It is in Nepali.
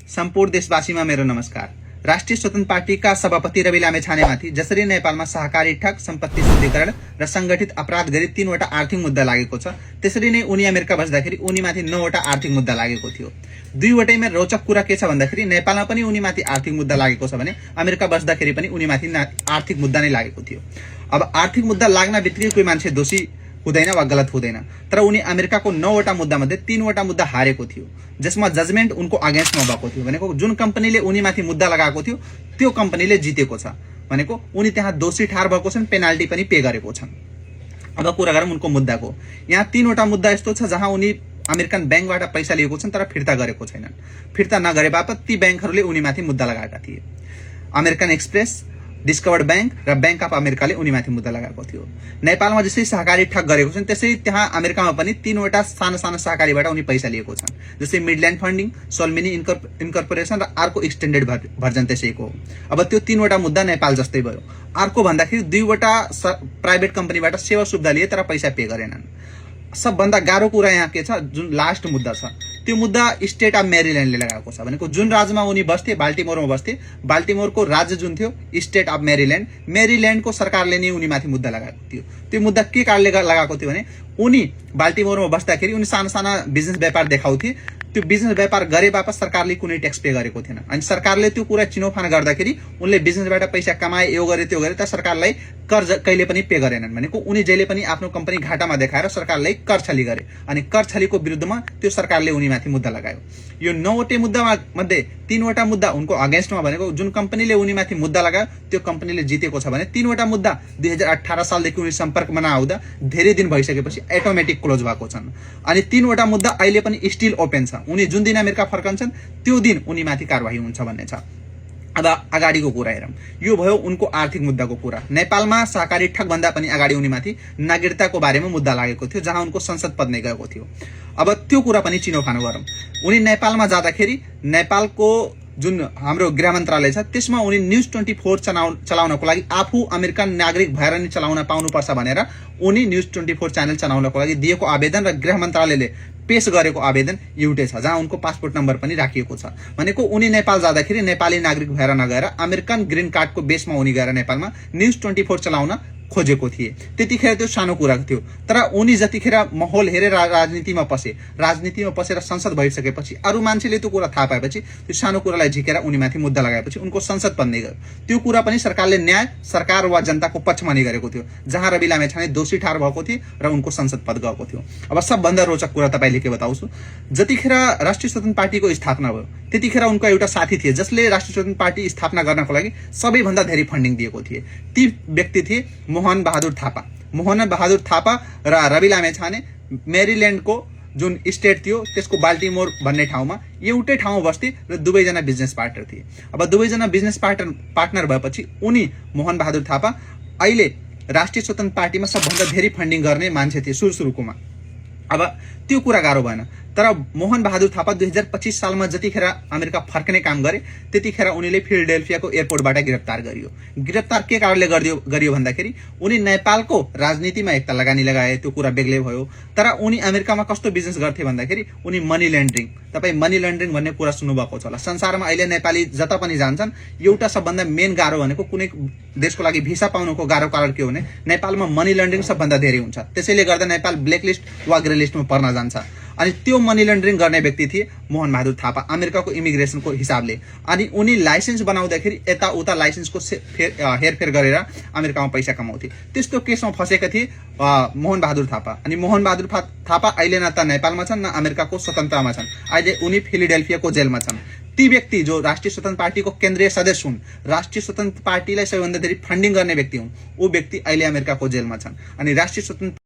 सम्पूर्ण देशवासीमा मेरो नमस्कार। राष्ट्रिय स्वतन्त्र पार्टीका सभापति रवि लामेछानेमाथि जसरी नेपालमा सहकारी ठग, सम्पत्ति शुद्धिकरण र संगठित अपराध गरी 3 वटा आर्थिक मुद्दा लागेको छ, त्यसरी नै उनी अमेरिका बस्दाखेरि उनीमाथि 9 वटा आर्थिक मुद्दा लागेको थियो। 2 वटैमा रोचक कुरा के छ भन्दाखेरि नेपालमा पनि उनीमाथि आर्थिक मुद्दा लागेको छ भने अमेरिका बस्दाखेरि पनि उनीमाथि आर्थिक मुद्दा नै लागेको थियो। अब आर्थिक मुद्दा लाग्न बित्तिकै कोही मान्छे दोषी हुँदैन वा गलत हुँदैन, तर उनी अमेरिकाको 9 वटा मुद्दा मध्ये 3 वटा मुद्दा हारेको थियो, जसमा जजमेन्ट उनको अगेन्स्टमा भएको थियो। भनेको जुन कम्पनीले उनीमाथि मुद्दा लगाएको थियो त्यो कम्पनीले जितेको छ, भनेको उनी त्यहाँ दोषी ठार भएको छन्, पेनाल्टी पनि पे गरेको छन्। अब कुरा गरौँ उनको मुद्दाको। यहाँ 3 वटा मुद्दा यस्तो छ जहाँ उनी अमेरिकन बैंकबाट पैसा लिएको छन् तर फिर्ता गरेको छैनन्। फिर्ता नगरे बापत ती बैंकहरूले उनीमाथि मुद्दा लगाएका थिए। अमेरिकन एक्सप्रेस, डिस्कभर्ड बैंक र बैंक अफ अमेरिकाले उनीमाथि मुद्दा लगाएको थियो। नेपालमा जसरी सहकारी ठग गरेको छन् त्यसरी त्यहाँ अमेरिकामा पनि 3 वटा साना साना सहकारीबाट उनी पैसा लिएको छन्, जस्तै मिडल्यान्ड फन्डिङ, सोलमिनी इन्कर्पोरेसन र अर्को एक्सटेन्डेड भर्जन त्यसैको हो। अब त्यो 3 वटा मुद्दा नेपाल जस्तै भयो। अर्को भन्दाखेरि 2 वटा प्राइभेट कम्पनीबाट सेवा सुविधा लिए तर पैसा पे गरेनन्। सबभन्दा गाह्रो कुरा यहाँ के छ, जुन लास्ट मुद्दा छ त्यो मुद्दा स्टेट अफ मेरील्यान्डले लगाएको छ। भनेको जुन राज्यमा उनी बस्थे, बाल्टिमोरमा बस्थे, बाल्टिमोरको राज्य जुन थियो स्टेट अफ मेरील्यान्ड, मेरील्यान्डको सरकारले नै उनीमाथि मुद्दा लगाएको थियो। त्यो मुद्दा के कारणले लगाएको थियो भने उनी बाल्टिमोरमा बस्दाखेरि उनी साना साना बिजनेस व्यापार देखाउँथे, त्यो बिजनेस व्यापार गरे बापत सरकारले कुनै ट्याक्स पे गरेको थिएन। अनि सरकारले त्यो कुरा चिनोफान गर्दाखेरि उनले बिजनेसबाट पैसा कमाए, यो गरे त्यो गरे, त सरकारलाई कर कहिले पनि पे गरेनन्। भनेको उनी जहिले पनि आफ्नो कम्पनी घाटामा देखाएर सरकारलाई कर छली गरे, अनि कर छलीको विरुद्धमा त्यो सरकारले उनीमाथि मुद्दा लगायो। यो 9 वटा मुद्दा मध्ये 3 वटा मुद्दा उनको अगेन्स्टमा, भनेको जुन कम्पनीले उनीमाथि मुद्दा लगायो त्यो कम्पनीले जितेको छ भने 3 वटा मुद्दा 2018 सालदेखि उनी सम्पर्कमा नआउँदा धेरै दिन भइसकेपछि अटोमेटिक क्लोज भएको छन्। अनि 3 वटा मुद्दा अहिले पनि स्टिल ओपन छ। उनी जुन दिन अमेरिका फर्कन्छन् त्यो दिन उनीमाथि कारबाही हुन्छ भन्ने छ। अब अगाडिको कुरा हेरौँ। यो भयो उनको आर्थिक मुद्दाको कुरा। नेपालमा सहकारी ठग भन्दा पनि अगाडि उनीमाथि नागरिकताको बारेमा मुद्दा लागेको थियो, जहाँ उनको संसद पद नै गएको थियो। अब त्यो कुरा पनि चिनोफानो गरौँ। उनी नेपालमा जाँदाखेरि नेपालको जुन हाम्रो गृह मन्त्रालय छ त्यसमा उनी न्युज 24 चलाउनको लागि आफू अमेरिकन नागरिक भएर नि चलाउन पाउनुपर्छ भनेर उनी न्युज 24 च्यानल चलाउनको लागि दिएको आवेदन र गृह मन्त्रालयले पेश गरेको आवेदन एउटै छ, जहाँ उनको पासपोर्ट नम्बर पनि राखिएको छ। भनेको उनी नेपाल जाँदाखेरि नेपाली नागरिक भएर नगएर अमेरिकन ग्रीन कार्डको बेसमा उनी गएर नेपालमा न्युज 24 चलाउन खोजेको थिए। त्यतिखेर त्यो सानो कुरा थियो, तर उनी जतिखेर माहौल हेरेर राजनीतिमा पसेर संसद भइसकेपछि अरू मान्छेले त्यो कुरा थाहा पाएपछि त्यो सानो कुरालाई झिकेर उनीमाथि मुद्दा लगाएपछि उनको संसद पद नै गयो। त्यो कुरा पनि सरकारले न्याय, सरकार वा जनताको पक्षमा नै गरेको थियो, जहाँ रवि लामेछाने दोषी ठार भएको थिए र उनको संसद पद गएको थियो। अब सबभन्दा रोचक कुरा तपाईले के बताउँछु, जतिखेर राष्ट्रिय स्वतन्त्र पार्टीको स्थापना भयो त्यतिखेर उनको एउटा साथी थिए जसले राष्ट्रिय स्वतन्त्र पार्टी स्थापना गर्नको लागि सबैभन्दा धेरै फन्डिङ दिएको थिए। ती व्यक्ति थिए मोहन बहादुर थापा। मोहन बहादुर थापा र रवि लामेछाने मेरील्यान्डको जुन स्टेट थियो त्यसको बाल्टिमोर भन्ने ठाउँमा एउटै ठाउँमा बस्थे र दुवैजना बिजनेस पार्टनर थिए। अब दुवैजना बिजनेस पार्टनर भएपछि उनी मोहन बहादुर थापा अहिले राष्ट्रिय स्वतन्त्र पार्टीमा सबभन्दा धेरै फन्डिङ गर्ने मान्छे थिए सुरुमा। अब त्यो कुरा गाह्रो भएन, तर मोहन बहादुर थापा 2025 सालमा जतिखेर अमेरिका फर्कने काम गरे त्यतिखेर उनीले फिलाडेल्फियाको एयरपोर्टबाट गिरफ्तार गरियो। गिरफ्तार के कारणले गरियो भन्दाखेरि उनी नेपालको राजनीतिमा एकता लगानी लगाए, त्यो कुरा बेग्लै भयो। तर उनी अमेरिकामा कस्तो बिजनेस गर्थे भन्दाखेरि उनी मनी लन्ड्रिङ, तपाई मनी लन्ड्रिङ भन्ने कुरा सुन्नुभएको छ होला। संसारमा अहिले नेपाली जता पनि जान्छन् एउटा सबभन्दा मेन गाह्रो भनेको कुनै देशको लागि भिसा पाउनुको गाह्रो कारण के हो भने नेपालमा मनी लन्ड्रिङ सबभन्दा धेरै हुन्छ। त्यसैले गर्दा नेपाल ब्ल्याकलिस्ट वा ग्रे लिस्टमा पर्न जान्छ। अनि त्यो मनी लन्ड्रिङ गर्ने व्यक्ति थिए मोहन बहादुर थापा अमेरिकाको इमिग्रेसनको हिसाबले। अनि उनी लाइसेन्स बनाउँदाखेरि यताउता लाइसेन्सको हेरफेर गरेर अमेरिकामा पैसा कमाउँथे। त्यस्तो केसमा फसेका थिए मोहन बहादुर थापा। अनि मोहन बहादुर थापा अहिले न त नेपालमा छन् न अमेरिकाको स्वतन्त्रतामा छन्, अहिले उनी फिलाडेल्फियाको जेलमा छन्। ती व्यक्ति जो राष्ट्रिय स्वतन्त्र पार्टीको केन्द्रीय सदस्य हुन्, राष्ट्रिय स्वतन्त्र पार्टीलाई सबैभन्दा धेरै फन्डिङ गर्ने व्यक्ति हुन्, ऊ व्यक्ति अहिले अमेरिकाको जेलमा छन्। अनि राष्ट्रिय स्वतन्त्र